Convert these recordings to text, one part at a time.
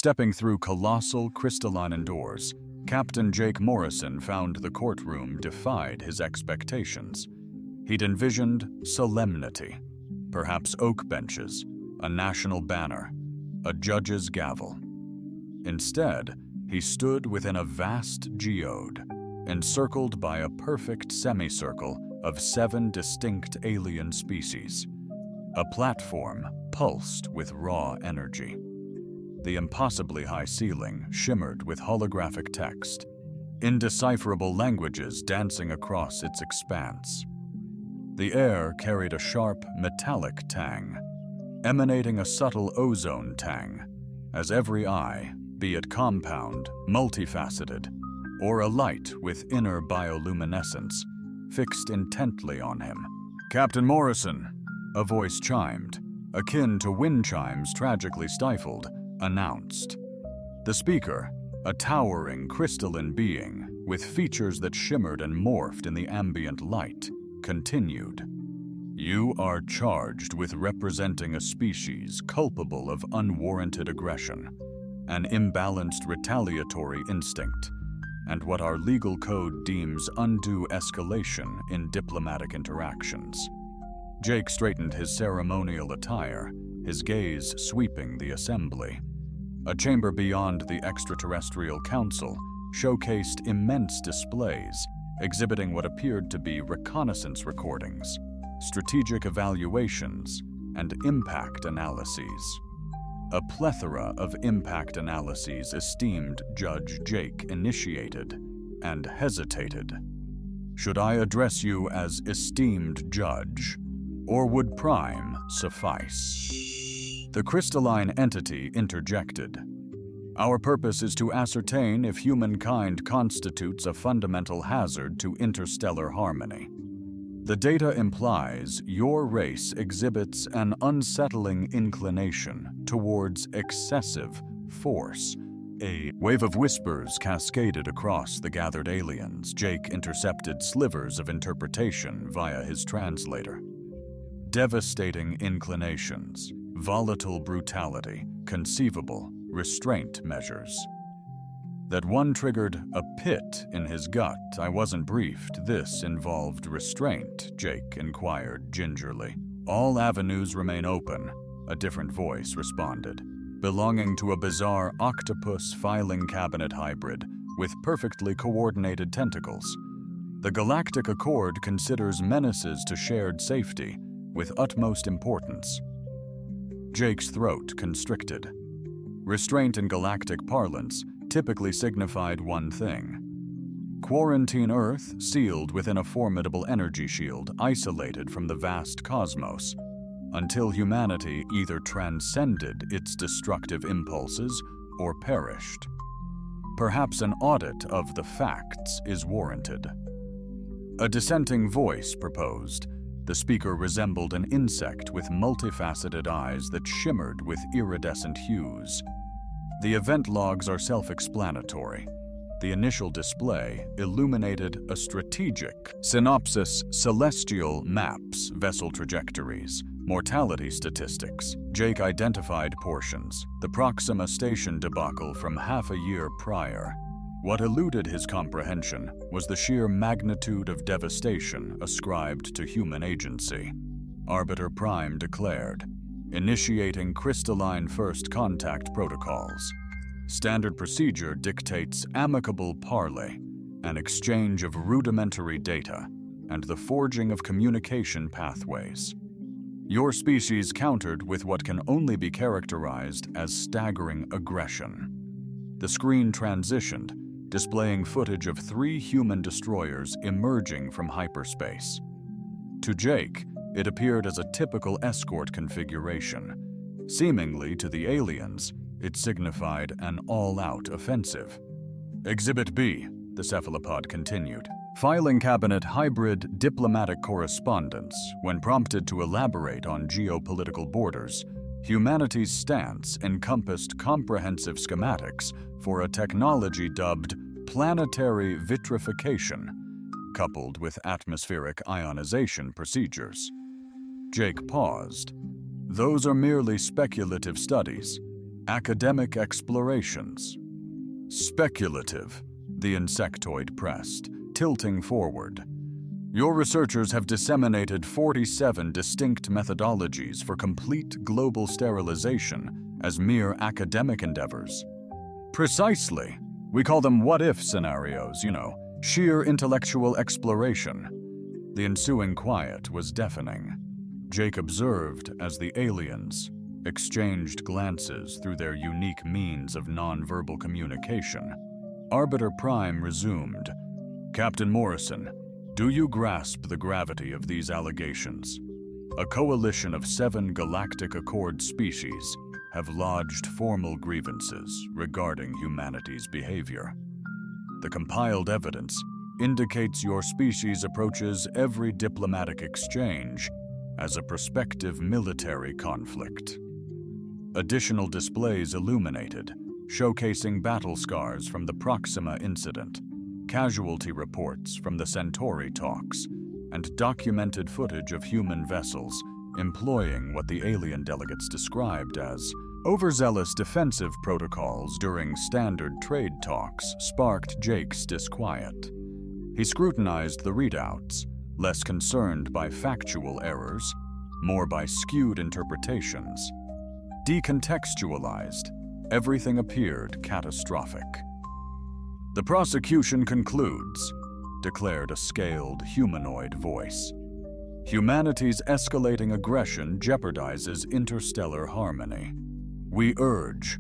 Stepping through colossal crystalline doors, Captain Jake Morrison found the courtroom defied his expectations. He'd envisioned solemnity, perhaps oak benches, a national banner, a judge's gavel. Instead, he stood within a vast geode, encircled by a perfect semicircle of 7 distinct alien species. A platform pulsed with raw energy. The impossibly high ceiling shimmered with holographic text, indecipherable languages dancing across its expanse. The air carried a sharp, metallic tang, emanating a subtle ozone tang, as every eye, be it compound, multifaceted, or alight with inner bioluminescence, fixed intently on him. "Captain Morrison," a voice chimed, akin to wind chimes tragically stifled, announced. The speaker, a towering crystalline being with features that shimmered and morphed in the ambient light, continued. "You are charged with representing a species culpable of unwarranted aggression, an imbalanced retaliatory instinct, and what our legal code deems undue escalation in diplomatic interactions." Jake straightened his ceremonial attire, his gaze sweeping the assembly. A chamber beyond the extraterrestrial council showcased immense displays exhibiting what appeared to be reconnaissance recordings, strategic evaluations, and impact analyses. A plethora of impact analyses esteemed Judge Jake initiated and hesitated. "Should I address you as esteemed judge, or would prime suffice?" The crystalline entity interjected. "Our purpose is to ascertain if humankind constitutes a fundamental hazard to interstellar harmony. The data implies your race exhibits an unsettling inclination towards excessive force." A wave of whispers cascaded across the gathered aliens. Jake intercepted slivers of interpretation via his translator. Devastating inclinations, volatile brutality, conceivable restraint measures. That one triggered a pit in his gut. "I wasn't briefed this involved restraint," Jake inquired gingerly. "All avenues remain open," a different voice responded, belonging to a bizarre octopus filing cabinet hybrid with perfectly coordinated tentacles. "The Galactic Accord considers menaces to shared safety with utmost importance." Jake's throat constricted. Restraint in galactic parlance typically signified one thing: quarantine Earth sealed within a formidable energy shield isolated from the vast cosmos, until humanity either transcended its destructive impulses or perished. Perhaps an audit of the facts is warranted. A dissenting voice proposed. The speaker resembled an insect with multifaceted eyes that shimmered with iridescent hues. The event logs are self-explanatory. The initial display illuminated a strategic synopsis: celestial maps, vessel trajectories, mortality statistics. Jake identified portions: the Proxima Station debacle from half a year prior. What eluded his comprehension was the sheer magnitude of devastation ascribed to human agency. Arbiter Prime declared, initiating crystalline first contact protocols. Standard procedure dictates amicable parley, an exchange of rudimentary data, and the forging of communication pathways. Your species countered with what can only be characterized as staggering aggression. The screen transitioned, displaying footage of 3 human destroyers emerging from hyperspace. To Jake, it appeared as a typical escort configuration. Seemingly to the aliens, it signified an all-out offensive. Exhibit B, the cephalopod continued. Filing cabinet hybrid diplomatic correspondence. When prompted to elaborate on geopolitical borders, humanity's stance encompassed comprehensive schematics for a technology dubbed planetary vitrification, coupled with atmospheric ionization procedures. Jake paused. Those are merely speculative studies. Academic explorations. Speculative, the insectoid pressed, tilting forward. Your researchers have disseminated 47 distinct methodologies for complete global sterilization as mere academic endeavors. Precisely. We call them what-if scenarios, sheer intellectual exploration. The ensuing quiet was deafening. Jake observed as the aliens exchanged glances through their unique means of nonverbal communication. Arbiter Prime resumed. Captain Morrison, do you grasp the gravity of these allegations? A coalition of 7 galactic accord species have lodged formal grievances regarding humanity's behavior. The compiled evidence indicates your species approaches every diplomatic exchange as a prospective military conflict. Additional displays illuminated, showcasing battle scars from the Proxima incident, casualty reports from the Centauri talks, and documented footage of human vessels employing what the alien delegates described as overzealous defensive protocols during standard trade talks sparked Jake's disquiet. He scrutinized the readouts, less concerned by factual errors, more by skewed interpretations. Decontextualized, everything appeared catastrophic. The prosecution concludes, declared a scaled humanoid voice. Humanity's escalating aggression jeopardizes interstellar harmony. We urge.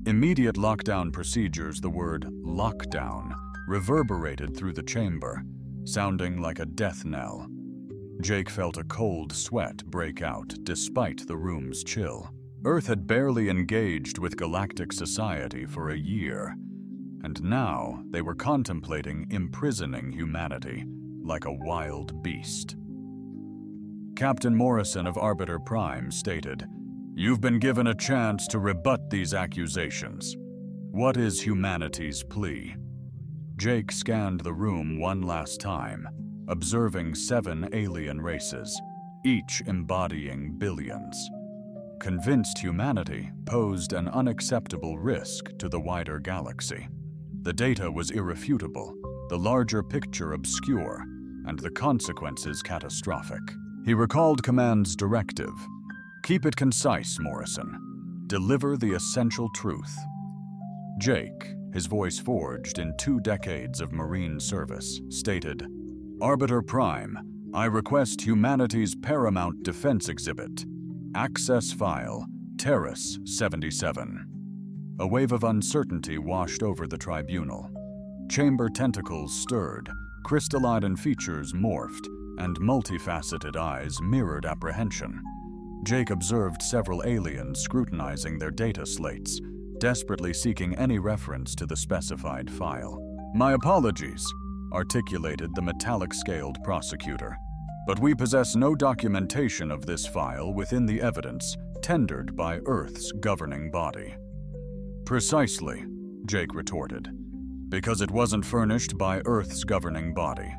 Immediate lockdown procedures, the word lockdown, reverberated through the chamber, sounding like a death knell. Jake felt a cold sweat break out despite the room's chill. Earth had barely engaged with galactic society for a year, and now they were contemplating imprisoning humanity like a wild beast. Captain Morrison of Arbiter Prime stated, "You've been given a chance to rebut these accusations. What is humanity's plea?" Jake scanned the room one last time, observing 7 alien races, each embodying billions. Convinced humanity posed an unacceptable risk to the wider galaxy. The data was irrefutable, the larger picture obscure, and the consequences catastrophic. He recalled Command's directive. Keep it concise, Morrison. Deliver the essential truth. Jake, his voice forged in 2 decades of Marine service, stated, Arbiter Prime, I request humanity's paramount defense exhibit. Access file, Terrace 77. A wave of uncertainty washed over the tribunal. Chamber tentacles stirred, crystalline features morphed, and multifaceted eyes mirrored apprehension. Jake observed several aliens scrutinizing their data slates, desperately seeking any reference to the specified file. My apologies, articulated the metallic-scaled prosecutor, but we possess no documentation of this file within the evidence tendered by Earth's governing body. Precisely, Jake retorted, because it wasn't furnished by Earth's governing body.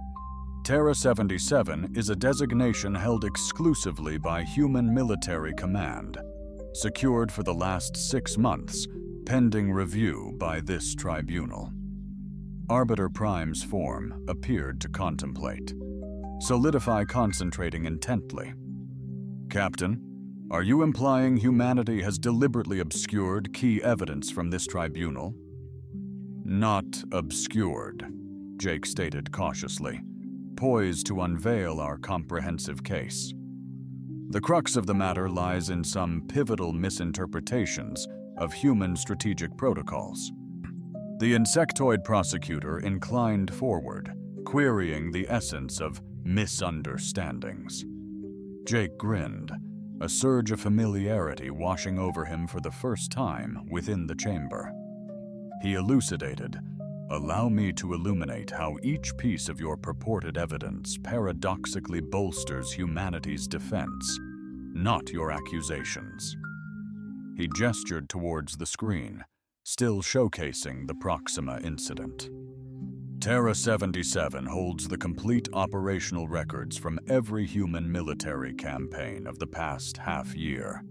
Terra 77 is a designation held exclusively by human military command, secured for the last 6 months, pending review by this tribunal. Arbiter Prime's form appeared to contemplate. Solidify concentrating intently. Captain, are you implying humanity has deliberately obscured key evidence from this tribunal? Not obscured, Jake stated cautiously, poised to unveil our comprehensive case. The crux of the matter lies in some pivotal misinterpretations of human strategic protocols. The insectoid prosecutor inclined forward, querying the essence of misunderstandings. Jake grinned, a surge of familiarity washing over him for the first time within the chamber. He elucidated, allow me to illuminate how each piece of your purported evidence paradoxically bolsters humanity's defense, not your accusations. He gestured towards the screen, still showcasing the Proxima incident. Terra 77 holds the complete operational records from every human military campaign of the past half-year.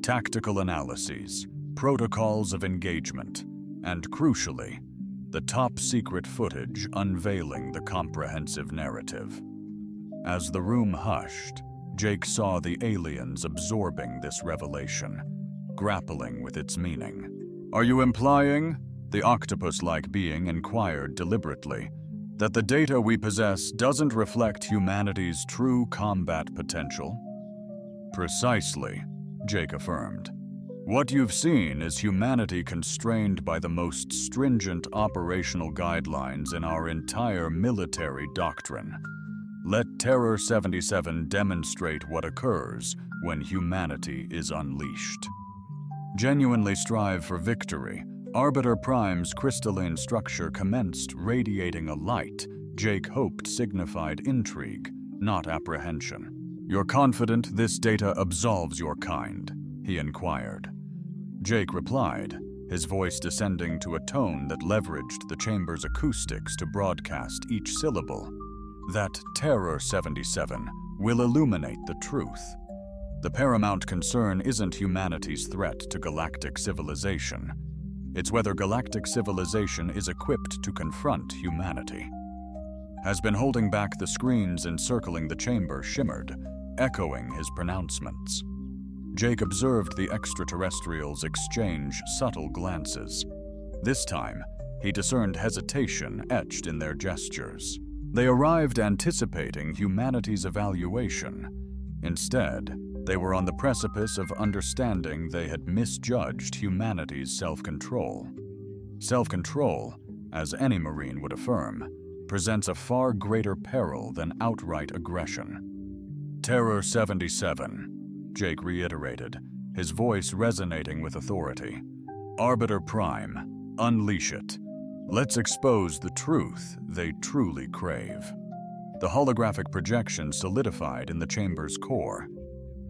Tactical analyses, protocols of engagement, and crucially, the top-secret footage unveiling the comprehensive narrative. As the room hushed, Jake saw the aliens absorbing this revelation, grappling with its meaning. "Are you implying," the octopus-like being inquired deliberately, "that the data we possess doesn't reflect humanity's true combat potential?" "Precisely," Jake affirmed. "What you've seen is humanity constrained by the most stringent operational guidelines in our entire military doctrine. Let Terror 77 demonstrate what occurs when humanity is unleashed." Genuinely strive for victory, Arbiter Prime's crystalline structure commenced radiating a light Jake hoped signified intrigue, not apprehension. "You're confident this data absolves your kind?" he inquired. Jake replied, his voice descending to a tone that leveraged the chamber's acoustics to broadcast each syllable. "That Terror 77 will illuminate the truth. The paramount concern isn't humanity's threat to galactic civilization. It's whether galactic civilization is equipped to confront humanity." Has been holding back the screens encircling the chamber shimmered, echoing his pronouncements. Jake observed the extraterrestrials exchange subtle glances. This time, he discerned hesitation etched in their gestures. They arrived anticipating humanity's evaluation. Instead, they were on the precipice of understanding they had misjudged humanity's self-control. Self-control, as any Marine would affirm, presents a far greater peril than outright aggression. "Terror 77, Jake reiterated, his voice resonating with authority. "Arbiter Prime, unleash it. Let's expose the truth they truly crave." The holographic projection solidified in the chamber's core.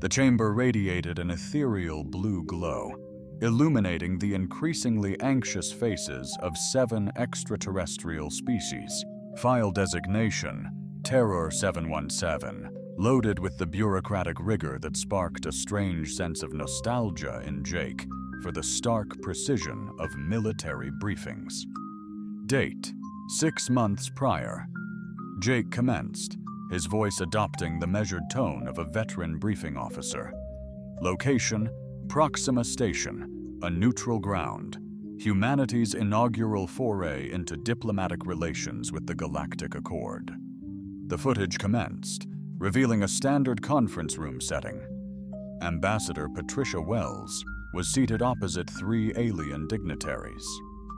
The chamber radiated an ethereal blue glow, illuminating the increasingly anxious faces of 7 extraterrestrial species. File designation, Terror 717, loaded with the bureaucratic rigor that sparked a strange sense of nostalgia in Jake for the stark precision of military briefings. Date, 6 months prior. Jake commenced, his voice adopting the measured tone of a veteran briefing officer. Location, Proxima Station, a neutral ground. Humanity's inaugural foray into diplomatic relations with the Galactic Accord. The footage commenced, revealing a standard conference room setting. Ambassador Patricia Wells was seated opposite 3 alien dignitaries,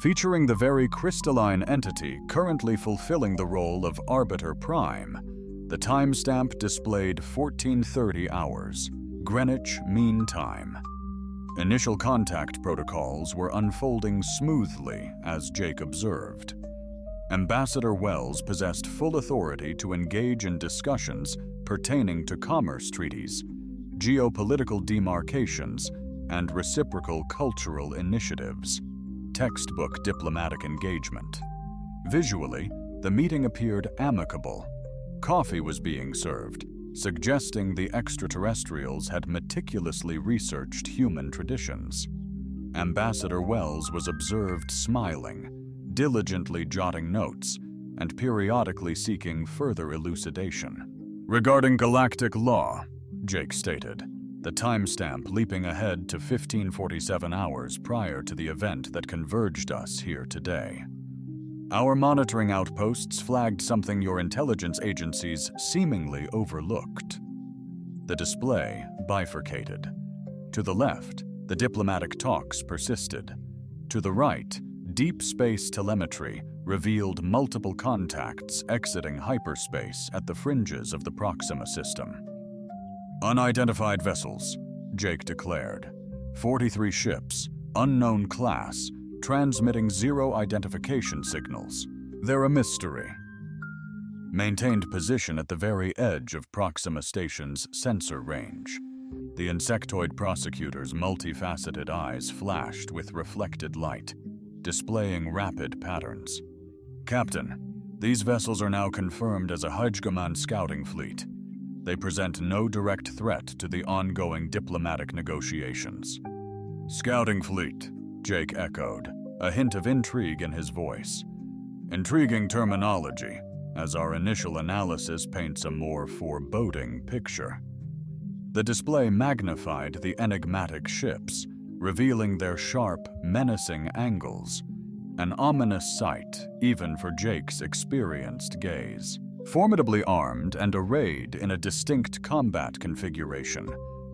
featuring the very crystalline entity currently fulfilling the role of Arbiter Prime. The timestamp displayed 14:30 hours, Greenwich Mean Time. Initial contact protocols were unfolding smoothly as Jake observed. Ambassador Wells possessed full authority to engage in discussions pertaining to commerce treaties, geopolitical demarcations, and reciprocal cultural initiatives. Textbook diplomatic engagement. Visually, the meeting appeared amicable. Coffee was being served, suggesting the extraterrestrials had meticulously researched human traditions. Ambassador Wells was observed smiling, diligently jotting notes, and periodically seeking further elucidation. "Regarding galactic law," Jake stated, the timestamp leaping ahead to 1547 hours prior to the event that converged us here today. "Our monitoring outposts flagged something your intelligence agencies seemingly overlooked." The display bifurcated. To the left, the diplomatic talks persisted. To the right, deep space telemetry revealed multiple contacts exiting hyperspace at the fringes of the Proxima system. "Unidentified vessels," Jake declared. 43 ships, unknown class, transmitting 0 identification signals. They're a mystery. Maintained position at the very edge of Proxima Station's sensor range. The insectoid prosecutor's multifaceted eyes flashed with reflected light, displaying rapid patterns. "Captain, these vessels are now confirmed as a Hajgaman scouting fleet. They present no direct threat to the ongoing diplomatic negotiations." Scouting fleet, Jake echoed, a hint of intrigue in his voice. Intriguing terminology, as our initial analysis paints a more foreboding picture. The display magnified the enigmatic ships, revealing their sharp, menacing angles, an ominous sight even for Jake's experienced gaze. Formidably armed and arrayed in a distinct combat configuration,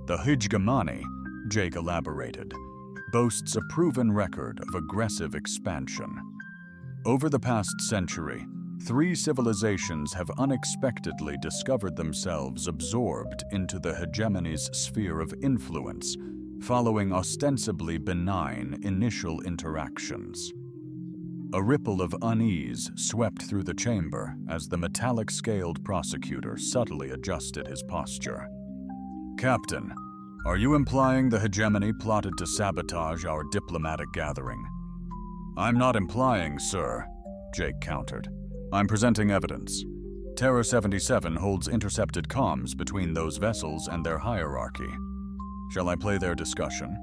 the hegemony, Jake elaborated, boasts a proven record of aggressive expansion. Over the past century, 3 civilizations have unexpectedly discovered themselves absorbed into the hegemony's sphere of influence, following ostensibly benign initial interactions. A ripple of unease swept through the chamber as the metallic-scaled prosecutor subtly adjusted his posture. Captain, are you implying the hegemony plotted to sabotage our diplomatic gathering? I'm not implying, sir, Jake countered. I'm presenting evidence. Terra 77 holds intercepted comms between those vessels and their hierarchy. Shall I play their discussion?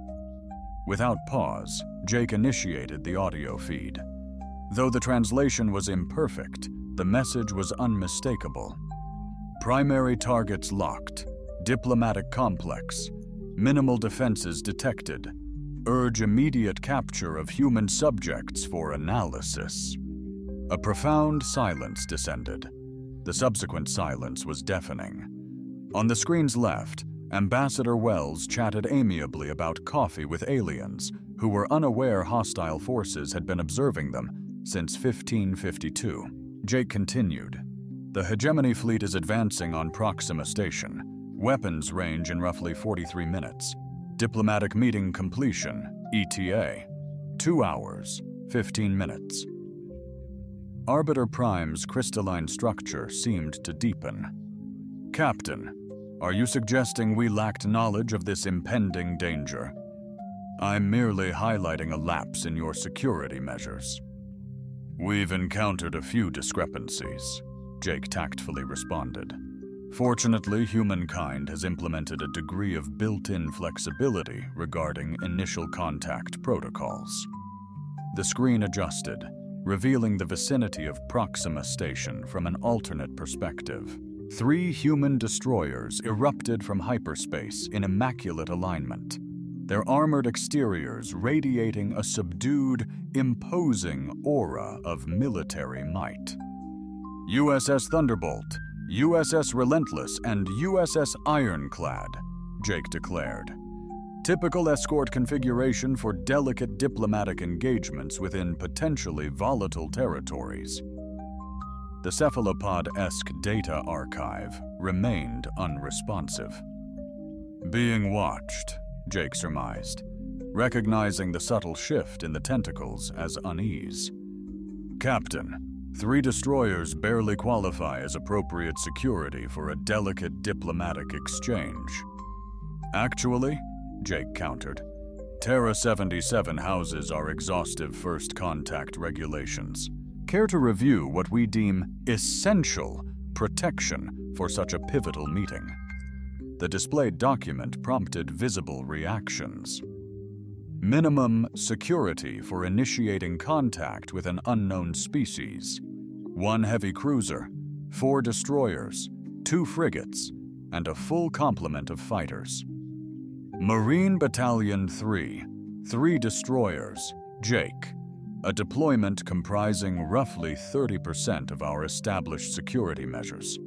Without pause, Jake initiated the audio feed. Though the translation was imperfect, the message was unmistakable. Primary targets locked. Diplomatic complex. Minimal defenses detected. Urge immediate capture of human subjects for analysis. A profound silence descended. The subsequent silence was deafening. On the screen's left, Ambassador Wells chatted amiably about coffee with aliens who were unaware hostile forces had been observing them since 1552. Jake continued. The hegemony fleet is advancing on Proxima Station. Weapons range in roughly 43 minutes. Diplomatic meeting completion, ETA, 2 hours, 15 minutes. Arbiter Prime's crystalline structure seemed to deepen. Captain, are you suggesting we lacked knowledge of this impending danger? I'm merely highlighting a lapse in your security measures. We've encountered a few discrepancies, Jake tactfully responded. Fortunately, humankind has implemented a degree of built-in flexibility regarding initial contact protocols. The screen adjusted, revealing the vicinity of Proxima Station from an alternate perspective. 3 human destroyers erupted from hyperspace in immaculate alignment, their armored exteriors radiating a subdued, imposing aura of military might. USS Thunderbolt, USS Relentless, and USS Ironclad, Jake declared. Typical escort configuration for delicate diplomatic engagements within potentially volatile territories. The cephalopod-esque data archive remained unresponsive. Being watched, Jake surmised, recognizing the subtle shift in the tentacles as unease. Captain, 3 destroyers barely qualify as appropriate security for a delicate diplomatic exchange. Actually, Jake countered, Terra 77 houses our exhaustive first contact regulations. Care to review what we deem essential protection for such a pivotal meeting? The displayed document prompted visible reactions. Minimum security for initiating contact with an unknown species. 1 heavy cruiser, 4 destroyers, 2 frigates, and a full complement of fighters. Marine Battalion 3, 3 destroyers, Jake. A deployment comprising roughly 30% of our established security measures.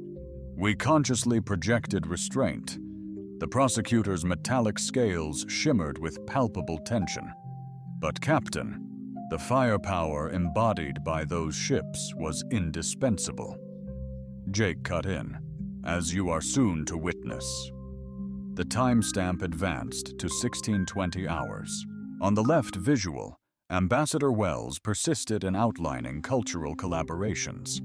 We consciously projected restraint. The prosecutor's metallic scales shimmered with palpable tension. But, Captain, the firepower embodied by those ships was indispensable. Jake cut in, as you are soon to witness. The timestamp advanced to 1620 hours. On the left visual, Ambassador Wells persisted in outlining cultural collaborations.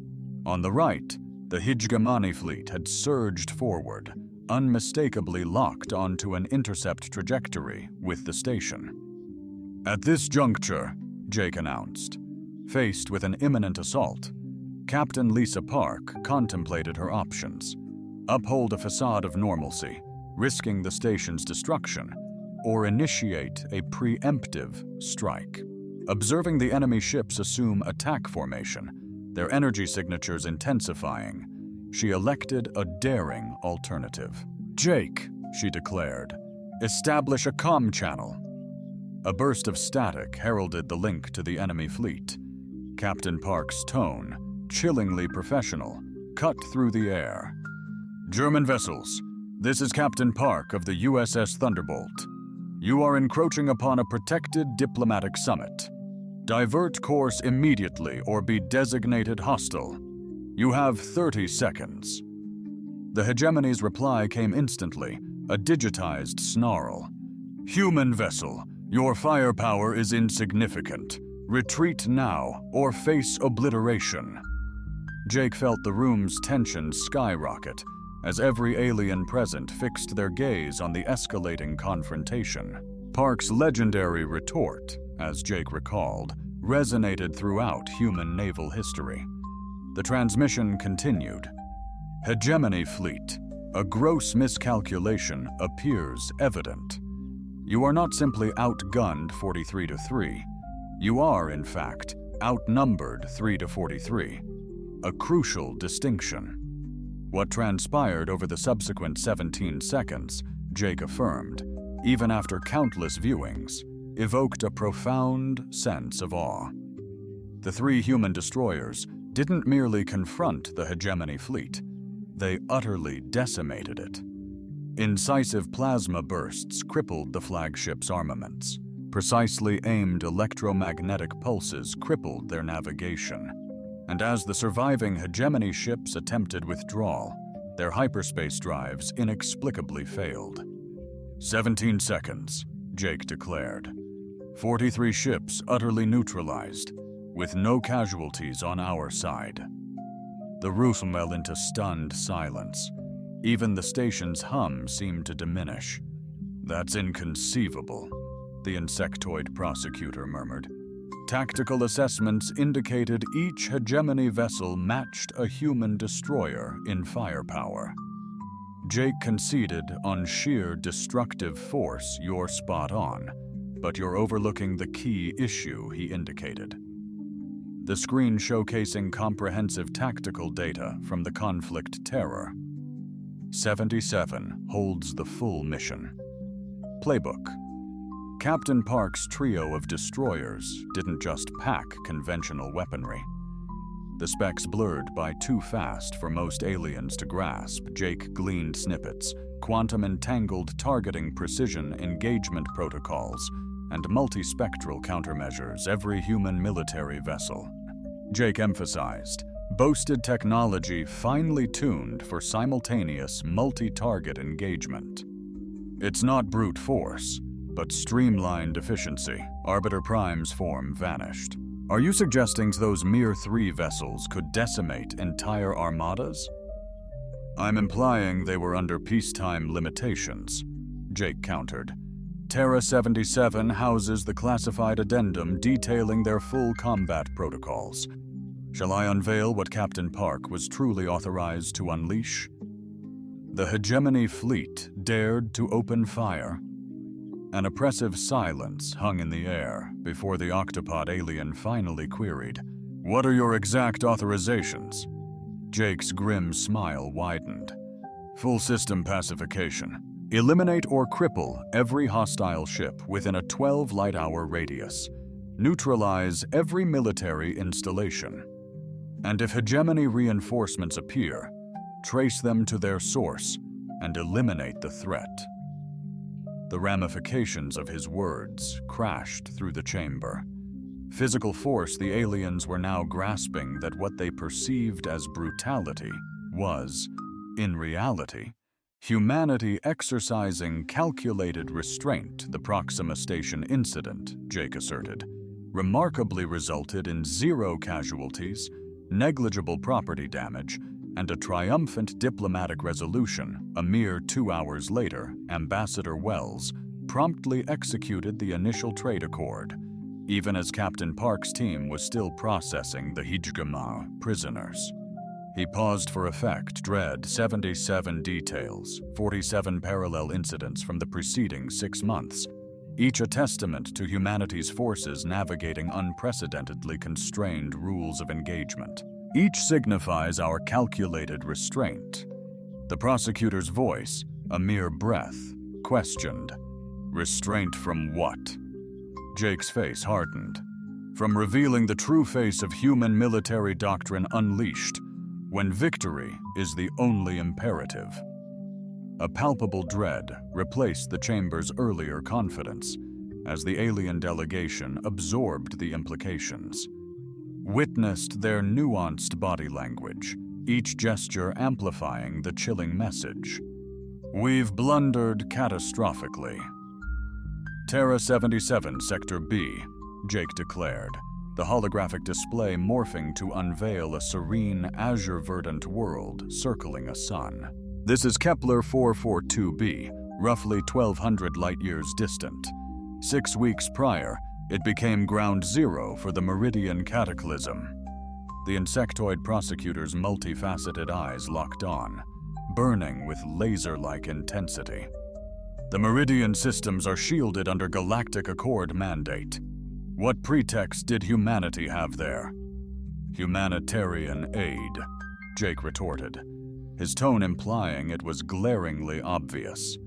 On the right, the hegemony fleet had surged forward, unmistakably locked onto an intercept trajectory with the station. At this juncture, Jake announced, faced with an imminent assault, Captain Lisa Park contemplated her options. Uphold a facade of normalcy, risking the station's destruction, or initiate a preemptive strike. Observing the enemy ships assume attack formation, their energy signatures intensifying, she elected a daring alternative. "Jake," she declared, "establish a comm channel." A burst of static heralded the link to the enemy fleet. Captain Park's tone, chillingly professional, cut through the air. "German vessels, this is Captain Park of the USS Thunderbolt. You are encroaching upon a protected diplomatic summit. Divert course immediately or be designated hostile. You have 30 seconds. The hegemony's reply came instantly, a digitized snarl. "Human vessel, your firepower is insignificant. Retreat now or face obliteration." Jake felt the room's tension skyrocket as every alien present fixed their gaze on the escalating confrontation. Park's legendary retort, as Jake recalled, resonated throughout human naval history. The transmission continued. "Hegemony fleet, a gross miscalculation appears evident. You are not simply outgunned 43-3. You are, in fact, outnumbered 3-43. A crucial distinction." What transpired over the subsequent 17 seconds, Jake affirmed, even after countless viewings, evoked a profound sense of awe. The 3 human destroyers didn't merely confront the hegemony fleet, they utterly decimated it. Incisive plasma bursts crippled the flagship's armaments. Precisely aimed electromagnetic pulses crippled their navigation. And as the surviving hegemony ships attempted withdrawal, their hyperspace drives inexplicably failed. 17 seconds, Jake declared. 43 ships utterly neutralized, with no casualties on our side. The room fell into stunned silence. Even the station's hum seemed to diminish. "That's inconceivable," the insectoid prosecutor murmured. Tactical assessments indicated each hegemony vessel matched a human destroyer in firepower. Jake conceded on sheer destructive force you're spot on, but you're overlooking the key issue, he indicated. The screen showcasing comprehensive tactical data from the conflict terror. 77 holds the full mission. Playbook. Captain Park's trio of destroyers didn't just pack conventional weaponry. The specs blurred by too fast for most aliens to grasp, Jake gleaned snippets, quantum-entangled targeting precision engagement protocols, and multispectral countermeasures every human military vessel. Jake emphasized, boasted technology finely tuned for simultaneous multi-target engagement. It's not brute force, but streamlined efficiency. Arbiter Prime's form vanished. Are you suggesting those mere 3 vessels could decimate entire armadas? I'm implying they were under peacetime limitations, Jake countered. Terra 77 houses the classified addendum detailing their full combat protocols. Shall I unveil what Captain Park was truly authorized to unleash? The hegemony fleet dared to open fire. An oppressive silence hung in the air before the octopod alien finally queried, "What are your exact authorizations?" Jake's grim smile widened. "Full system pacification. Eliminate or cripple every hostile ship within a 12 light-hour radius. Neutralize every military installation. And if hegemony reinforcements appear, trace them to their source and eliminate the threat." The ramifications of his words crashed through the chamber. Physical force the aliens were now grasping that what they perceived as brutality was, in reality, humanity exercising calculated restraint. The Proxima Station incident, Jake asserted, remarkably resulted in 0 casualties, negligible property damage, and a triumphant diplomatic resolution. A mere 2 hours later, Ambassador Wells promptly executed the initial trade accord, even as Captain Park's team was still processing the Hijgamar prisoners. He paused for effect, dread 77 details, 47 parallel incidents from the preceding 6 months, each a testament to humanity's forces navigating unprecedentedly constrained rules of engagement. Each signifies our calculated restraint. The prosecutor's voice, a mere breath, questioned, "Restraint from what?" Jake's face hardened. "From revealing the true face of human military doctrine unleashed, when victory is the only imperative." A palpable dread replaced the chamber's earlier confidence as the alien delegation absorbed the implications, witnessed their nuanced body language, each gesture amplifying the chilling message. "We've blundered catastrophically." "Terra 77, Sector B," Jake declared, the holographic display morphing to unveil a serene, azure-verdant world circling a sun. "This is Kepler 442b, roughly 1,200 light-years distant. 6 weeks prior, it became ground zero for the Meridian Cataclysm." The insectoid prosecutor's multifaceted eyes locked on, burning with laser-like intensity. "The Meridian systems are shielded under Galactic Accord mandate. What pretext did humanity have there?" "Humanitarian aid," Jake retorted, his tone implying it was glaringly obvious.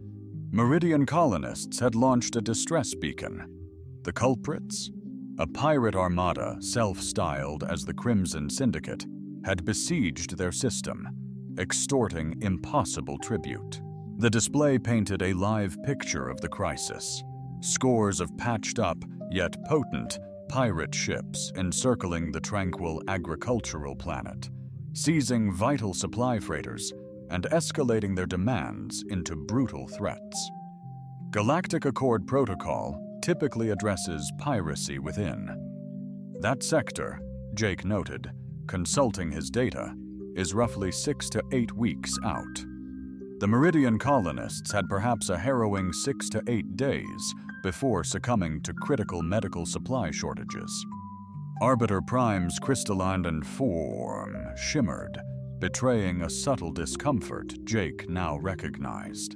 Meridian colonists had launched a distress beacon. The culprits? A pirate armada, self-styled as the Crimson Syndicate, had besieged their system, extorting impossible tribute. The display painted a live picture of the crisis. Scores of patched-up, yet potent, pirate ships encircling the tranquil agricultural planet, seizing vital supply freighters and escalating their demands into brutal threats. Galactic Accord Protocol typically addresses piracy within. That sector, Jake noted, consulting his data, is roughly 6 to 8 weeks out. The Meridian colonists had perhaps a harrowing 6 to 8 days before succumbing to critical medical supply shortages. Arbiter Prime's crystalline form shimmered, betraying a subtle discomfort Jake now recognized.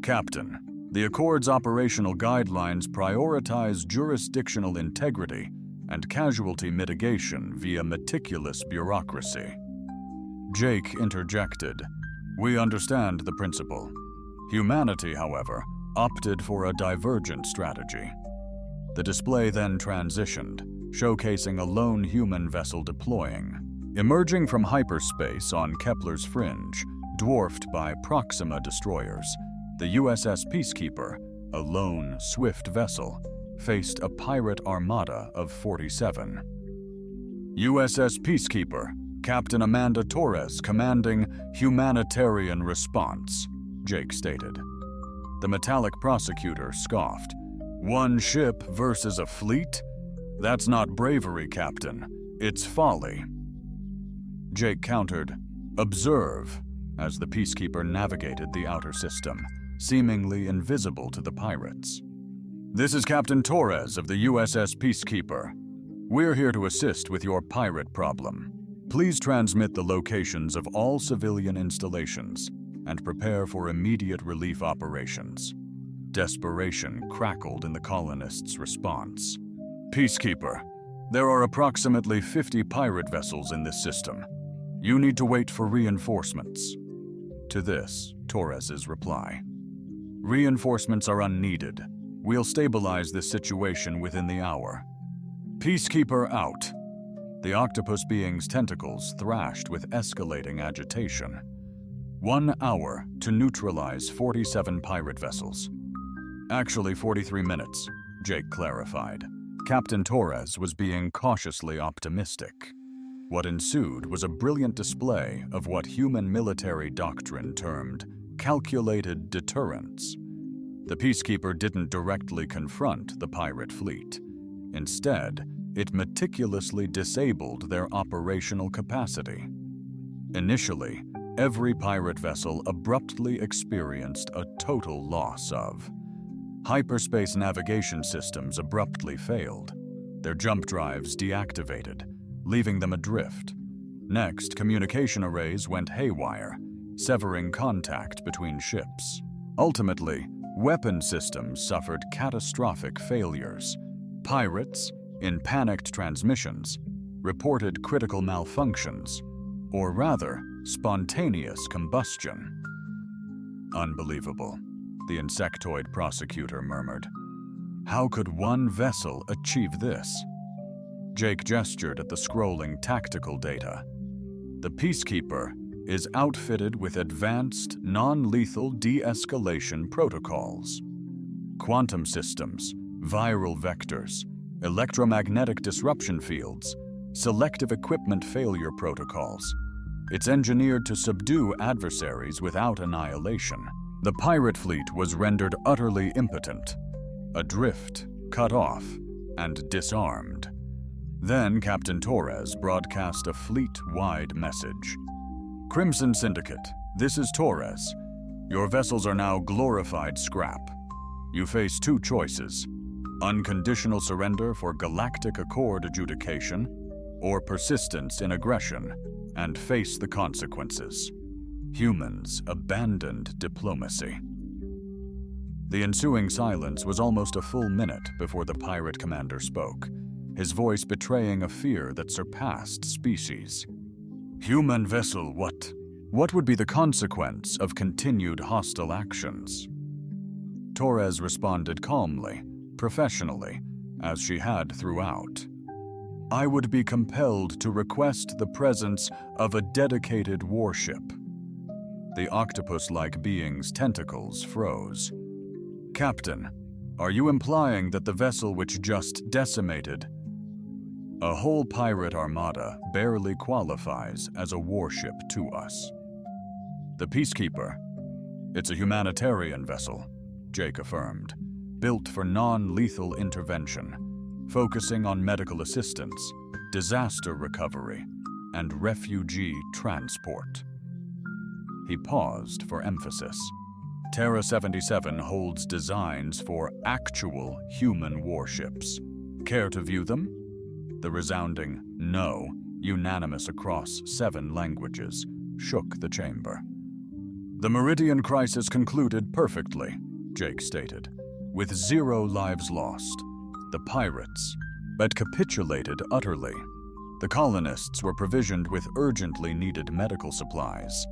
"Captain, the Accord's operational guidelines prioritize jurisdictional integrity and casualty mitigation via meticulous bureaucracy." Jake interjected, "We understand the principle. Humanity, however, opted for a divergent strategy." The display then transitioned, showcasing a lone human vessel deploying. Emerging from hyperspace on Kepler's fringe, dwarfed by Proxima destroyers, the USS Peacekeeper, a lone, swift vessel, faced a pirate armada of 47. "USS Peacekeeper, Captain Amanda Torres commanding Humanitarian Response," Jake stated. The metallic prosecutor scoffed. "One ship versus a fleet? That's not bravery, Captain. It's folly." Jake countered, "Observe," as the Peacekeeper navigated the outer system, seemingly invisible to the pirates. "This is Captain Torres of the USS Peacekeeper. We're here to assist with your pirate problem. Please transmit the locations of all civilian installations and prepare for immediate relief operations." Desperation crackled in the colonists' response. "Peacekeeper, there are approximately 50 pirate vessels in this system. You need to wait for reinforcements." To this, Torres's reply, "Reinforcements are unneeded. We'll stabilize this situation within the hour." "Peacekeeper out." The octopus being's tentacles thrashed with escalating agitation. 1 hour to neutralize 47 pirate vessels. "Actually 43 minutes, Jake clarified. Captain Torres was being cautiously optimistic. What ensued was a brilliant display of what human military doctrine termed calculated deterrence. The Peacekeeper didn't directly confront the pirate fleet. Instead, it meticulously disabled their operational capacity. Initially, every pirate vessel abruptly experienced a total loss of. Hyperspace navigation systems abruptly failed, their jump drives deactivated, leaving them adrift. Next, communication arrays went haywire, severing contact between ships. Ultimately, weapon systems suffered catastrophic failures. Pirates, in panicked transmissions, reported critical malfunctions, or rather, spontaneous combustion. Unbelievable, the insectoid prosecutor murmured. How could one vessel achieve this? Jake gestured at the scrolling tactical data. The Peacekeeper is outfitted with advanced, non-lethal de-escalation protocols. Quantum systems, viral vectors, electromagnetic disruption fields, selective equipment failure protocols. It's engineered to subdue adversaries without annihilation. The pirate fleet was rendered utterly impotent, adrift, cut off, and disarmed. Then Captain Torres broadcast a fleet-wide message. Crimson Syndicate, this is Torres. Your vessels are now glorified scrap. You face two choices: unconditional surrender for Galactic Accord adjudication, or persistence in aggression, and face the consequences. Humans abandoned diplomacy. The ensuing silence was almost a full minute before the pirate commander spoke, his voice betraying a fear that surpassed species. Human vessel, what? What would be the consequence of continued hostile actions? Torres responded calmly, professionally, as she had throughout. I would be compelled to request the presence of a dedicated warship. The octopus-like being's tentacles froze. Captain, are you implying that the vessel which just decimated a whole pirate armada barely qualifies as a warship to us? The Peacekeeper, it's a humanitarian vessel, Jake affirmed, built for non-lethal intervention, focusing on medical assistance, disaster recovery, and refugee transport. He paused for emphasis. Terra 77 holds designs for actual human warships. Care to view them? The resounding no, unanimous across 7 languages, shook the chamber. The Meridian crisis concluded perfectly, Jake stated, with 0 lives lost. The pirates had capitulated utterly. The colonists were provisioned with urgently needed medical supplies,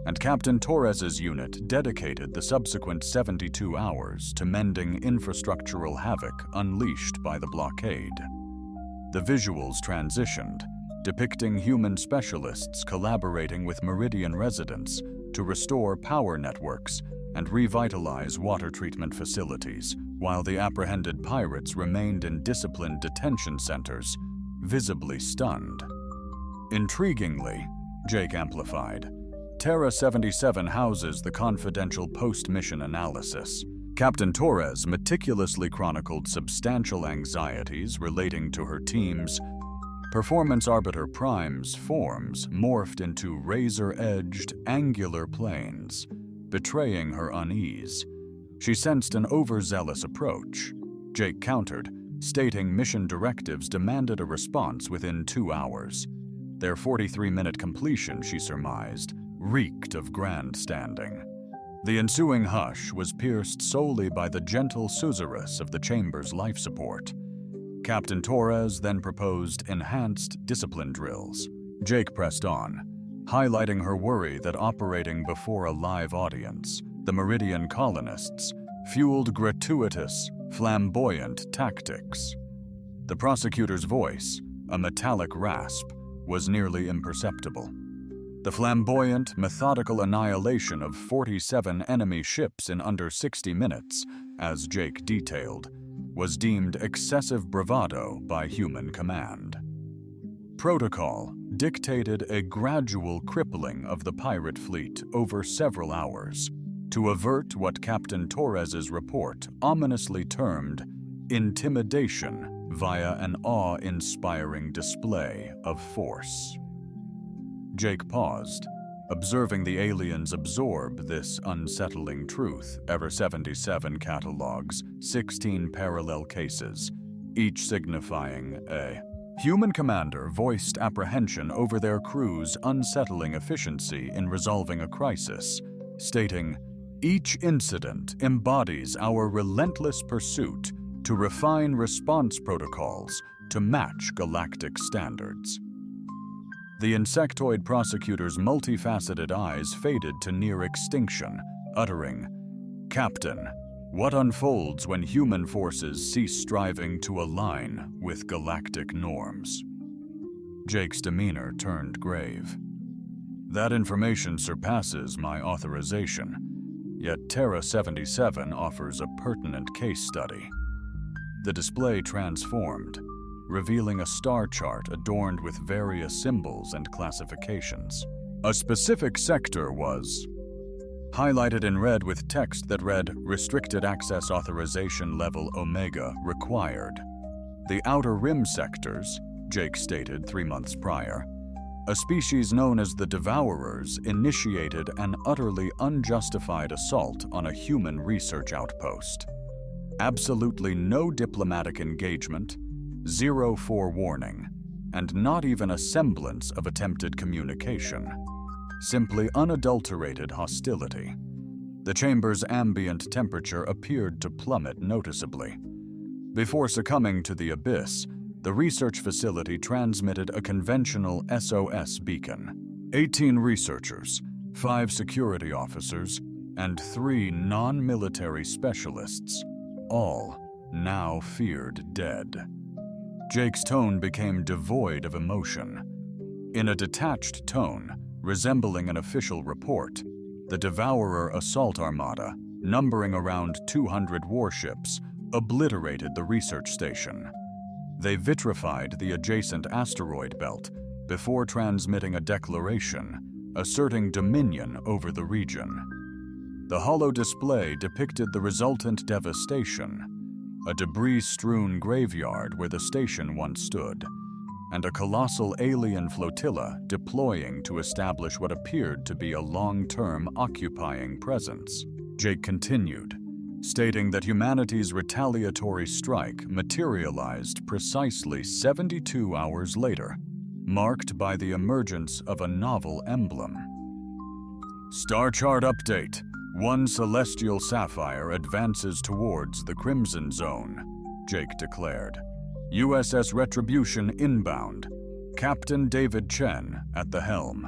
and Captain Torres's unit dedicated the subsequent 72 hours to mending infrastructural havoc unleashed by the blockade. The visuals transitioned, depicting human specialists collaborating with Meridian residents to restore power networks and revitalize water treatment facilities, while the apprehended pirates remained in disciplined detention centers, visibly stunned. Intriguingly, Jake amplified, Terra 77 houses the confidential post-mission analysis. Captain Torres meticulously chronicled substantial anxieties relating to her team's Performance Arbiter Prime's forms morphed into razor-edged, angular planes, betraying her unease. She sensed an overzealous approach. Jake countered, stating mission directives demanded a response within 2 hours. Their 43-minute completion, she surmised, reeked of grandstanding. The ensuing hush was pierced solely by the gentle susurrus of the chamber's life support. Captain Torres then proposed enhanced discipline drills. Jake pressed on, highlighting her worry that operating before a live audience, the Meridian colonists fueled gratuitous, flamboyant tactics. The prosecutor's voice, a metallic rasp, was nearly imperceptible. The flamboyant, methodical annihilation of 47 enemy ships in under 60 minutes, as Jake detailed, was deemed excessive bravado by human command. Protocol dictated a gradual crippling of the pirate fleet over several hours to avert what Captain Torres's report ominously termed intimidation via an awe-inspiring display of force. Jake paused, observing the aliens absorb this unsettling truth. Ever 77 catalogs 16 parallel cases, each signifying a Human commander voiced apprehension over their crew's unsettling efficiency in resolving a crisis, stating, "Each incident embodies our relentless pursuit to refine response protocols to match galactic standards." The insectoid prosecutor's multifaceted eyes faded to near extinction, uttering, "Captain, what unfolds when human forces cease striving to align with galactic norms?" Jake's demeanor turned grave. "That information surpasses my authorization, yet Terra 77 offers a pertinent case study." The display transformed, revealing a star chart adorned with various symbols and classifications. A specific sector was highlighted in red with text that read, "Restricted Access Authorization Level Omega Required." The Outer Rim sectors, Jake stated 3 months prior, a species known as the Devourers initiated an utterly unjustified assault on a human research outpost. Absolutely no diplomatic engagement, zero forewarning, and not even a semblance of attempted communication. Simply unadulterated hostility. The chamber's ambient temperature appeared to plummet noticeably. Before succumbing to the abyss, the research facility transmitted a conventional SOS beacon. 18 researchers, 5 security officers, and 3 non-military specialists, all now feared dead. Jake's tone became devoid of emotion. In a detached tone, resembling an official report, the Devourer assault armada, numbering around 200 warships, obliterated the research station. They vitrified the adjacent asteroid belt before transmitting a declaration asserting dominion over the region. The holo display depicted the resultant devastation, a debris-strewn graveyard where the station once stood, and a colossal alien flotilla deploying to establish what appeared to be a long-term occupying presence. Jake continued, stating that humanity's retaliatory strike materialized precisely 72 hours later, marked by the emergence of a novel emblem. Star chart update. 1 celestial sapphire advances towards the Crimson Zone, Jake declared. USS Retribution inbound. Captain David Chen at the helm.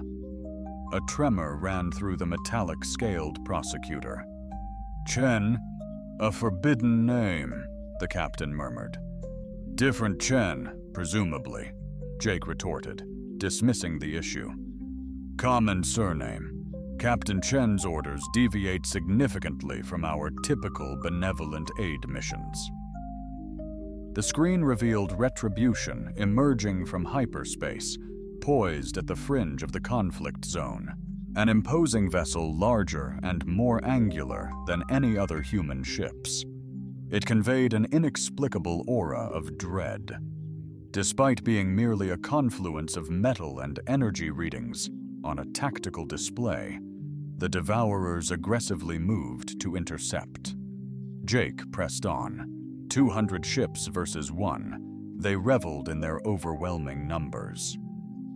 A tremor ran through the metallic-scaled prosecutor. "Chen? A forbidden name," the captain murmured. "Different Chen, presumably," Jake retorted, dismissing the issue. "Common surname. Captain Chen's orders deviate significantly from our typical benevolent aid missions." The screen revealed Retribution emerging from hyperspace, poised at the fringe of the conflict zone, an imposing vessel larger and more angular than any other human ships. It conveyed an inexplicable aura of dread. Despite being merely a confluence of metal and energy readings on a tactical display, the Devourers aggressively moved to intercept. Jake pressed on. 200 ships versus 1, they reveled in their overwhelming numbers.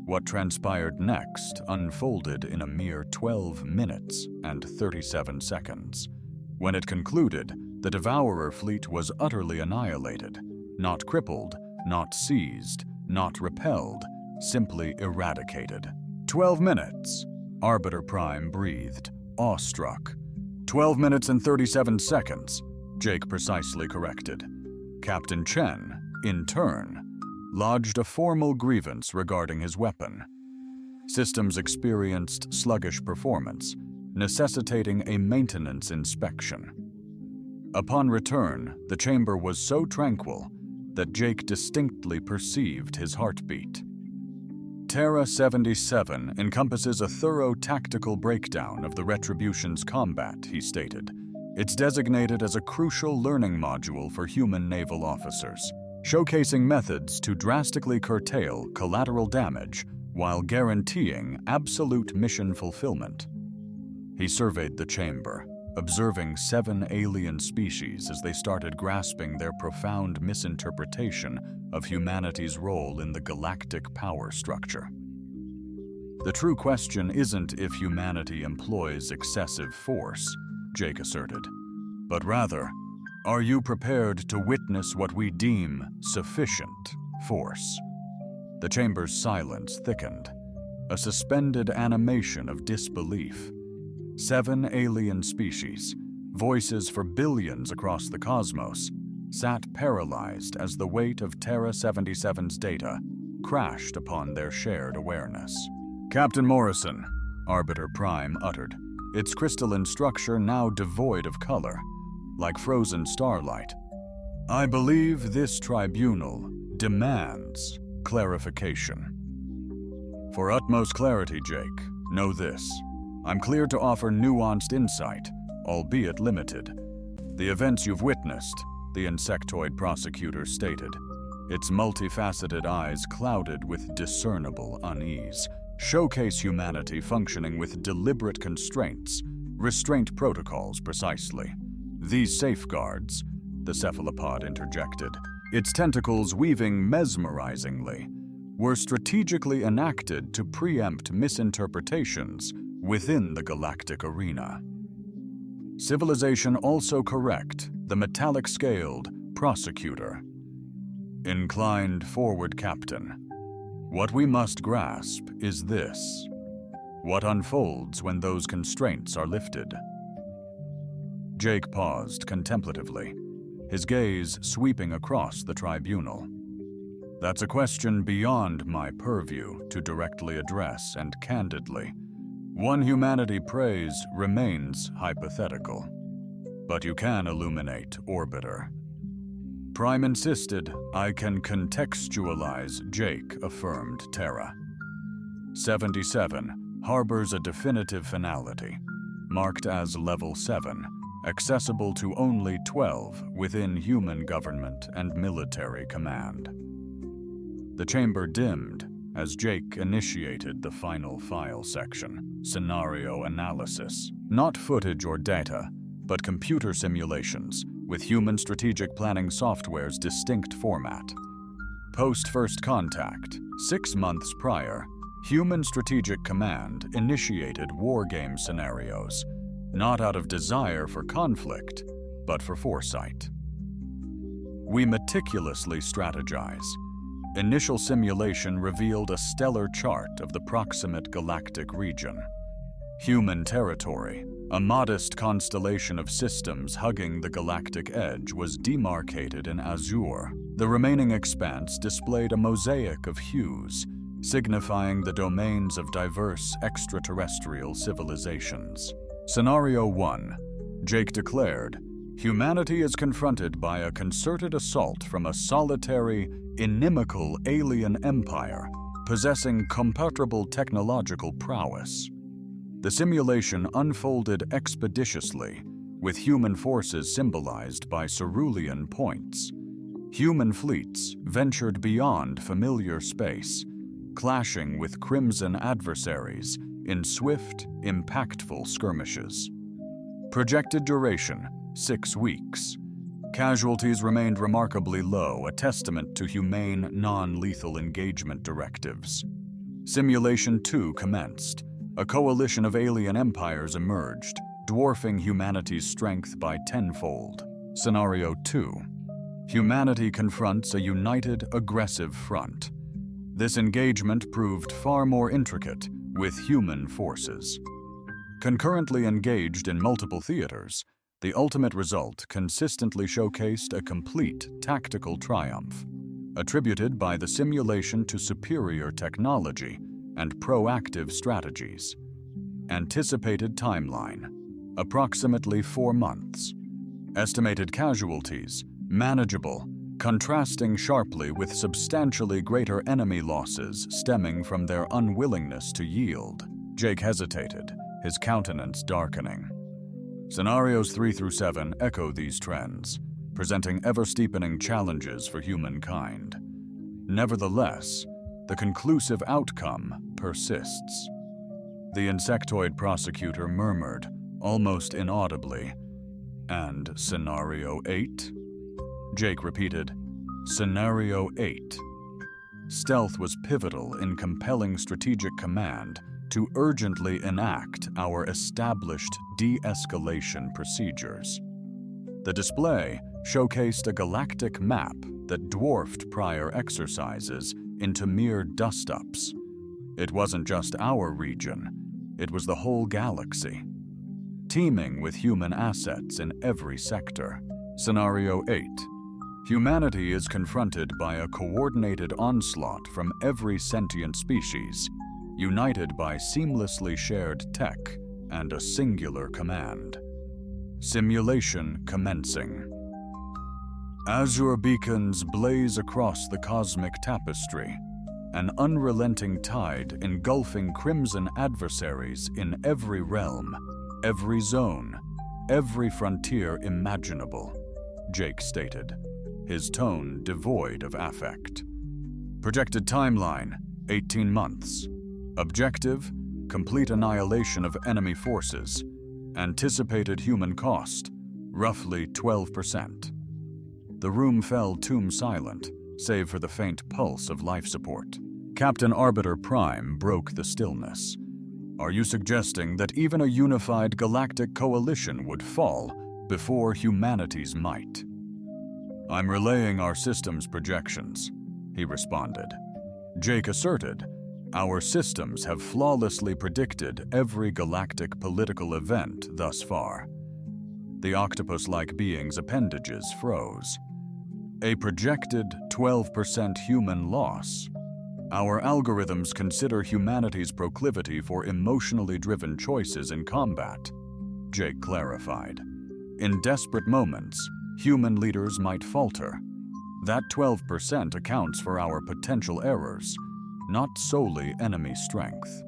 What transpired next unfolded in a mere 12 minutes and 37 seconds. When it concluded, the Devourer fleet was utterly annihilated, not crippled, not seized, not repelled, simply eradicated. 12 minutes, Arbiter Prime breathed, awestruck. 12 minutes and 37 seconds, Jake precisely corrected. Captain Chen, in turn, lodged a formal grievance regarding his weapon. Systems experienced sluggish performance, necessitating a maintenance inspection. Upon return, the chamber was so tranquil that Jake distinctly perceived his heartbeat. Terra 77 encompasses a thorough tactical breakdown of the Retribution's combat, he stated. It's designated as a crucial learning module for human naval officers, showcasing methods to drastically curtail collateral damage while guaranteeing absolute mission fulfillment. He surveyed the chamber. observing 7 alien species as they started grasping their profound misinterpretation of humanity's role in the galactic power structure. The true question isn't if humanity employs excessive force, Jake asserted, but rather, are you prepared to witness what we deem sufficient force? The chamber's silence thickened, a suspended animation of disbelief. 7 alien species, voices for billions across the cosmos, sat paralyzed as the weight of Terra 77's data crashed upon their shared awareness. "Captain Morrison," Arbiter Prime uttered, its crystalline structure now devoid of color, like frozen starlight. "I believe this tribunal demands clarification." "For utmost clarity, Jake, know this. I'm clear to offer nuanced insight, albeit limited. The events you've witnessed," the insectoid prosecutor stated, its multifaceted eyes clouded with discernible unease, showcase humanity functioning with deliberate constraints, restraint protocols precisely. "These safeguards," the cephalopod interjected, its tentacles weaving mesmerizingly, were strategically enacted to preempt misinterpretations within the galactic arena. "Civilization also correct," the metallic-scaled prosecutor inclined forward. "Captain, what we must grasp is this: what unfolds when those constraints are lifted?" Jake paused contemplatively, his gaze sweeping across the tribunal. "That's a question beyond my purview to directly address, and candidly, one humanity prays remains hypothetical. But you can illuminate, Orbiter." Prime insisted. "I can contextualize," Jake affirmed Terra. 77 harbors a definitive finality, marked as Level 7, accessible to only 12 within human government and military command. The chamber dimmed as Jake initiated the final file section, scenario analysis. Not footage or data, but computer simulations with human strategic planning software's distinct format. Post-first contact, 6 months prior, Human Strategic Command initiated wargame scenarios, not out of desire for conflict, but for foresight. "We meticulously strategize." Initial simulation revealed a stellar chart of the proximate galactic region. Human territory, a modest constellation of systems hugging the galactic edge, was demarcated in azure. The remaining expanse displayed a mosaic of hues, signifying the domains of diverse extraterrestrial civilizations. Scenario 1, Jake declared, humanity is confronted by a concerted assault from a solitary, inimical alien empire possessing comparable technological prowess. The simulation unfolded expeditiously, with human forces symbolized by cerulean points. Human fleets ventured beyond familiar space, clashing with crimson adversaries in swift, impactful skirmishes. Projected duration, 6 weeks. Casualties remained remarkably low, a testament to humane, non-lethal engagement directives. Simulation 2 commenced. A coalition of alien empires emerged, dwarfing humanity's strength by tenfold. Scenario 2. Humanity confronts a united, aggressive front. This engagement proved far more intricate, with human forces. Concurrently engaged in multiple theaters, the ultimate result consistently showcased a complete tactical triumph, attributed by the simulation to superior technology and proactive strategies. Anticipated timeline, approximately 4 months. Estimated casualties, manageable, contrasting sharply with substantially greater enemy losses stemming from their unwillingness to yield. Jake hesitated, his countenance darkening. Scenarios 3 through 7 echo these trends, presenting ever-steepening challenges for humankind. Nevertheless, the conclusive outcome persists. The insectoid prosecutor murmured, almost inaudibly. And Scenario 8? Jake repeated, Scenario 8. Stealth was pivotal in compelling strategic command to urgently enact our established de-escalation procedures. The display showcased a galactic map that dwarfed prior exercises into mere dust-ups. It wasn't just our region, it was the whole galaxy, teeming with human assets in every sector. Scenario 8. Humanity is confronted by a coordinated onslaught from every sentient species, united by seamlessly shared tech and a singular command. Simulation commencing. Azure beacons blaze across the cosmic tapestry, an unrelenting tide engulfing crimson adversaries in every realm, every zone, every frontier imaginable, Jake stated, his tone devoid of affect. Projected timeline, 18 months. Objective, complete annihilation of enemy forces. Anticipated human cost, roughly 12%. The room fell tomb silent, save for the faint pulse of life support. Captain Arbiter Prime broke the stillness. Are you suggesting that even a unified galactic coalition would fall before humanity's might? I'm relaying our system's projections, he responded. Jake asserted, our systems have flawlessly predicted every galactic political event thus far. The octopus-like being's appendages froze. A projected 12% human loss. Our algorithms consider humanity's proclivity for emotionally driven choices in combat, Jake clarified. In desperate moments, human leaders might falter. That 12% accounts for our potential errors, not solely enemy strength.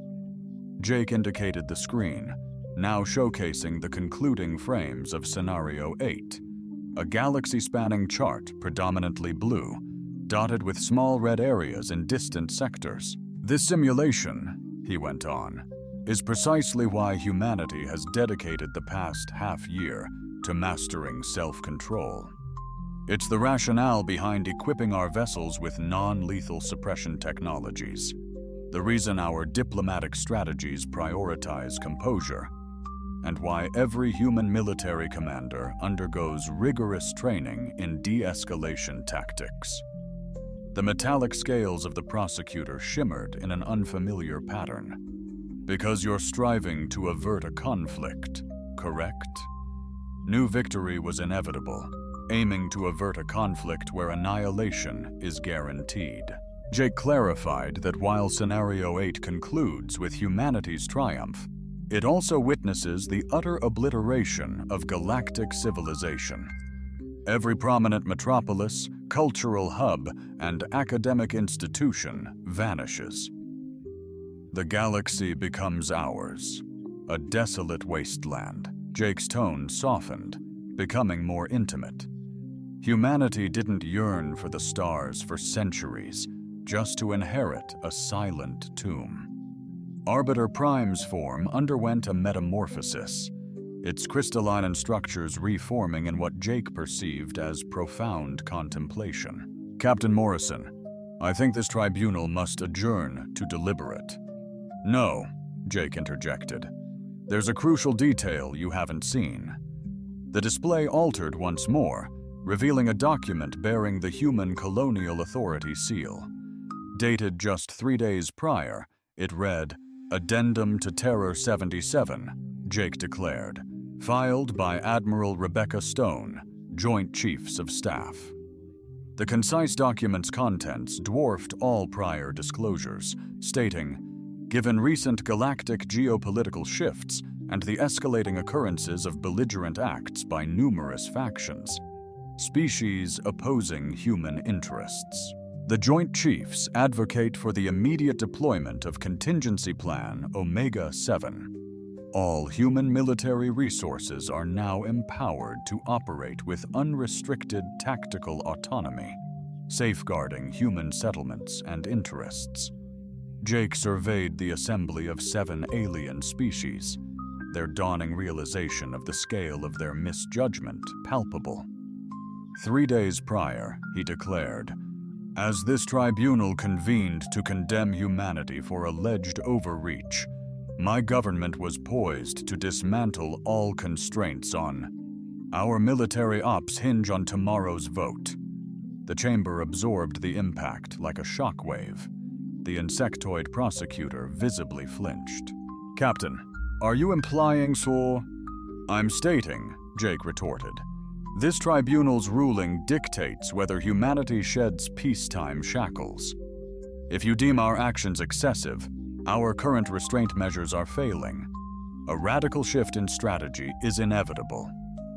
Jake indicated the screen, now showcasing the concluding frames of Scenario 8, a galaxy-spanning chart predominantly blue, dotted with small red areas in distant sectors. This simulation, he went on, is precisely why humanity has dedicated the past half-year to mastering self-control. It's the rationale behind equipping our vessels with non-lethal suppression technologies, the reason our diplomatic strategies prioritize composure, and why every human military commander undergoes rigorous training in de-escalation tactics. The metallic scales of the prosecutor shimmered in an unfamiliar pattern. Because you're striving to avert a conflict, correct? New victory was inevitable, aiming to avert a conflict where annihilation is guaranteed. Jake clarified that while Scenario 8 concludes with humanity's triumph, it also witnesses the utter obliteration of galactic civilization. Every prominent metropolis, cultural hub, and academic institution vanishes. The galaxy becomes ours, a desolate wasteland. Jake's tone softened, becoming more intimate. Humanity didn't yearn for the stars for centuries, just to inherit a silent tomb. Arbiter Prime's form underwent a metamorphosis, its crystalline structures reforming in what Jake perceived as profound contemplation. Captain Morrison, I think this tribunal must adjourn to deliberate. No, Jake interjected. There's a crucial detail you haven't seen. The display altered once more, revealing a document bearing the Human Colonial Authority seal. Dated just 3 days prior, it read, Addendum to Terror 77, Jake declared, filed by Admiral Rebecca Stone, Joint Chiefs of Staff. The concise document's contents dwarfed all prior disclosures, stating, given recent galactic geopolitical shifts and the escalating occurrences of belligerent acts by numerous factions, species opposing human interests, the Joint Chiefs advocate for the immediate deployment of Contingency Plan Omega-7. All human military resources are now empowered to operate with unrestricted tactical autonomy, safeguarding human settlements and interests. Jake surveyed the assembly of 7 alien species, their dawning realization of the scale of their misjudgment palpable. 3 days prior, he declared, "As this tribunal convened to condemn humanity for alleged overreach, my government was poised to dismantle all constraints on. Our military ops hinge on tomorrow's vote." The chamber absorbed the impact like a shockwave. The insectoid prosecutor visibly flinched. "Captain, are you implying so?" "I'm stating," Jake retorted. "This tribunal's ruling dictates whether humanity sheds peacetime shackles. If you deem our actions excessive, our current restraint measures are failing. A radical shift in strategy is inevitable."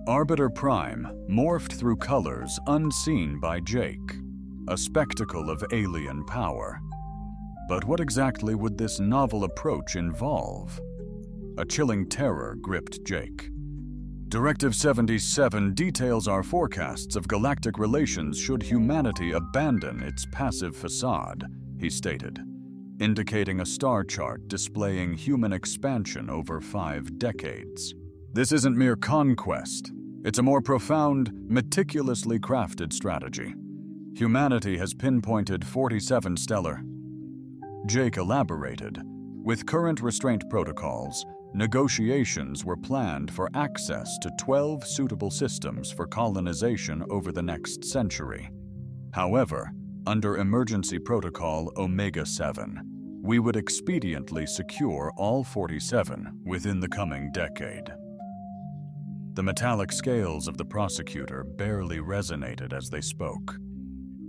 Arbiter Prime morphed through colors unseen by Jake, a spectacle of alien power. But what exactly would this novel approach involve? A chilling terror gripped Jake. "Directive 77 details our forecasts of galactic relations should humanity abandon its passive facade," he stated, indicating a star chart displaying human expansion over 5 decades. "This isn't mere conquest. It's a more profound, meticulously crafted strategy. Humanity has pinpointed 47 stellar." Jake elaborated, "With current restraint protocols, negotiations were planned for access to 12 suitable systems for colonization over the next century. However, under Emergency Protocol Omega-7, we would expediently secure all 47 within the coming decade." The metallic scales of the prosecutor barely resonated as they spoke.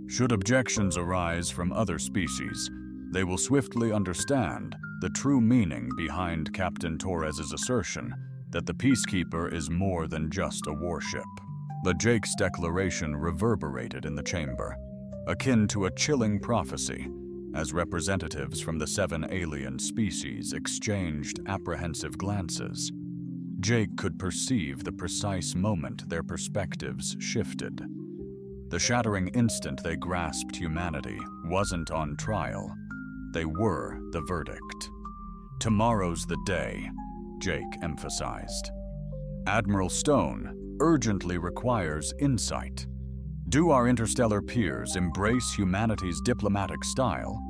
"Should objections arise from other species, they will swiftly understand the true meaning behind Captain Torres's assertion that the Peacekeeper is more than just a warship." The Jake's declaration reverberated in the chamber, akin to a chilling prophecy, as representatives from the 7 alien species exchanged apprehensive glances. Jake could perceive the precise moment their perspectives shifted. The shattering instant they grasped humanity wasn't on trial. They were the verdict. "Tomorrow's the day," Jake emphasized. "Admiral Stone urgently requires insight. Do our interstellar peers embrace humanity's diplomatic style,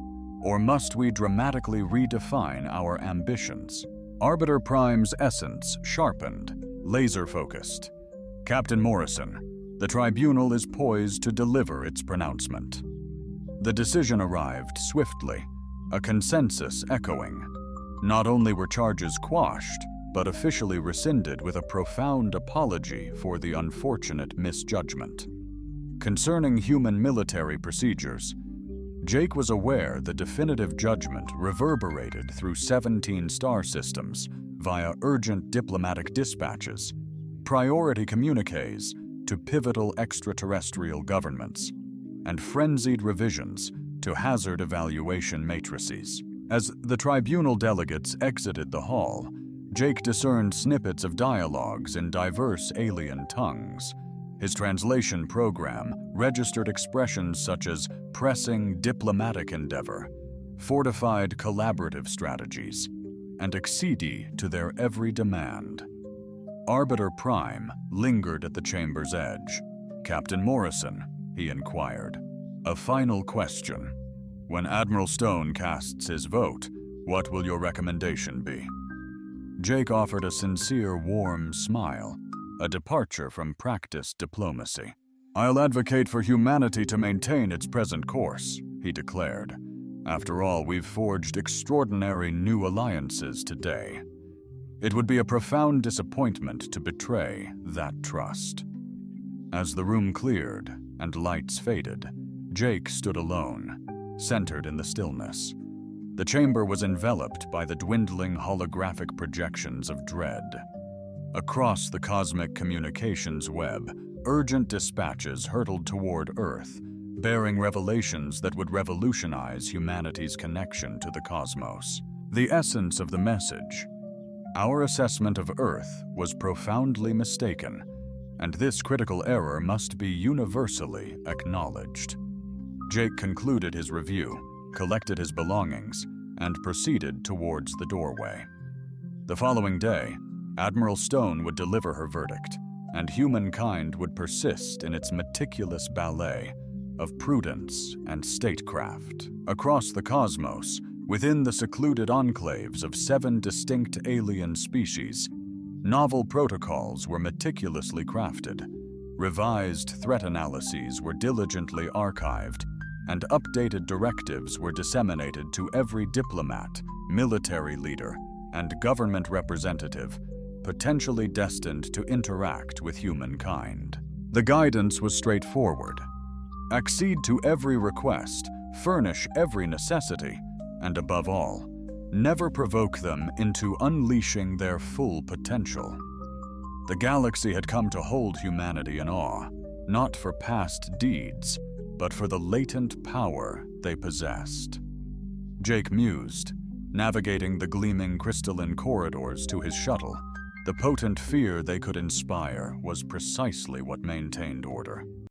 or must we dramatically redefine our ambitions?" Arbiter Prime's essence sharpened, laser-focused. "Captain Morrison, the tribunal is poised to deliver its pronouncement." The decision arrived swiftly, a consensus echoing. Not only were charges quashed, but officially rescinded with a profound apology for the unfortunate misjudgment. Concerning human military procedures, Jake was aware the definitive judgment reverberated through 17 star systems via urgent diplomatic dispatches, priority communiques to pivotal extraterrestrial governments, and frenzied revisions to hazard evaluation matrices. As the tribunal delegates exited the hall, Jake discerned snippets of dialogues in diverse alien tongues. His translation program registered expressions such as pressing diplomatic endeavor, fortified collaborative strategies, and accede to their every demand. Arbiter Prime lingered at the chamber's edge. "Captain Morrison," he inquired, "a final question. When Admiral Stone casts his vote, what will your recommendation be?" Jake offered a sincere, warm smile, a departure from practiced diplomacy. "I'll advocate for humanity to maintain its present course," he declared. "After all, we've forged extraordinary new alliances today. It would be a profound disappointment to betray that trust." As the room cleared and lights faded, Jake stood alone, centered in the stillness. The chamber was enveloped by the dwindling holographic projections of dread. Across the cosmic communications web, urgent dispatches hurtled toward Earth, bearing revelations that would revolutionize humanity's connection to the cosmos. The essence of the message: our assessment of Earth was profoundly mistaken, and this critical error must be universally acknowledged. Jake concluded his review, collected his belongings, and proceeded towards the doorway. The following day, Admiral Stone would deliver her verdict, and humankind would persist in its meticulous ballet of prudence and statecraft. Across the cosmos, within the secluded enclaves of 7 distinct alien species, novel protocols were meticulously crafted, revised threat analyses were diligently archived, and updated directives were disseminated to every diplomat, military leader, and government representative potentially destined to interact with humankind. The guidance was straightforward. Accede to every request, furnish every necessity, and above all, never provoke them into unleashing their full potential. The galaxy had come to hold humanity in awe, not for past deeds, but for the latent power they possessed. Jake mused, navigating the gleaming crystalline corridors to his shuttle. The potent fear they could inspire was precisely what maintained order.